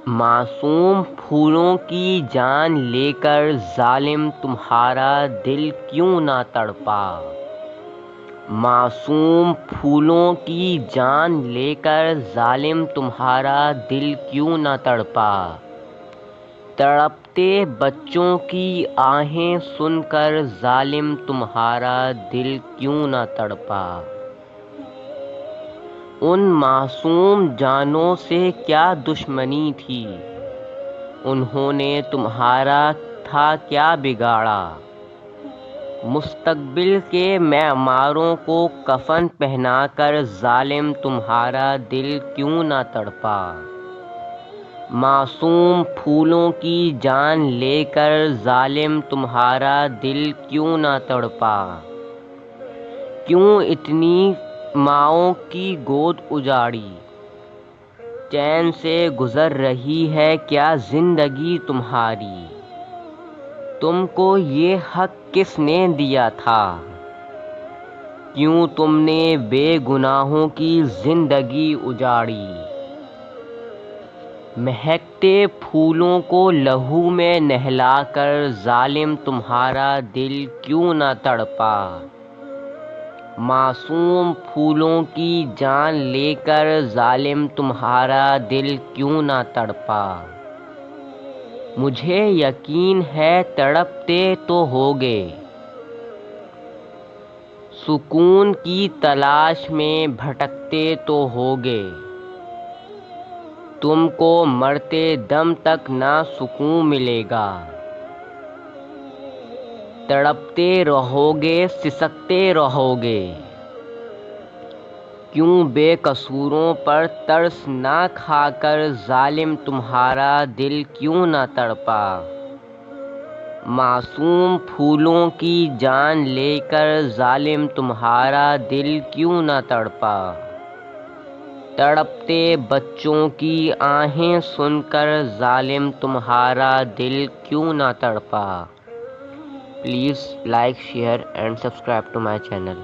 معصوم پھولوں کی جان لے کر ظالم تمہارا دل کیوں نہ تڑپا؟ معصوم پھولوں کی جان لے کر ظالم تمہارا دل کیوں نہ تڑپا؟ تڑپتے بچوں کی آہیں سن کر ظالم تمہارا دل کیوں نہ تڑپا؟ ان معصوم جانوں سے کیا دشمنی تھی، انہوں نے تمہارا تھا کیا بگاڑا؟ مستقبل کے معماروں کو کفن پہنا کر ظالم تمہارا دل کیوں نہ تڑپا؟ معصوم پھولوں کی جان لے کر ظالم تمہارا دل کیوں نہ تڑپا؟ کیوں اتنی ماؤں کی گود اجاڑی؟ چین سے گزر رہی ہے کیا زندگی تمہاری؟ تم کو یہ حق کس نے دیا تھا؟ کیوں تم نے بے گناہوں کی زندگی اجاڑی؟ مہکتے پھولوں کو لہو میں نہلا کر ظالم تمہارا دل کیوں نہ تڑپا؟ معصوم پھولوں کی جان لے کر ظالم تمہارا دل کیوں نہ تڑپا؟ مجھے یقین ہے تڑپتے تو ہوگے، سکون کی تلاش میں بھٹکتے تو ہوگے، تم کو مرتے دم تک نہ سکون ملے گا، تڑپتے رہو گے سسکتے رہو گے، کیوں بے قصوروں پر ترس نہ کھا کر ظالم تمہارا دل کیوں نہ تڑپا؟ معصوم پھولوں کی جان لے کر ظالم تمہارا دل کیوں نہ تڑپا؟ تڑپتے بچوں کی آہیں سن کر ظالم تمہارا دل کیوں نہ تڑپا؟ Please like, share and subscribe to my channel.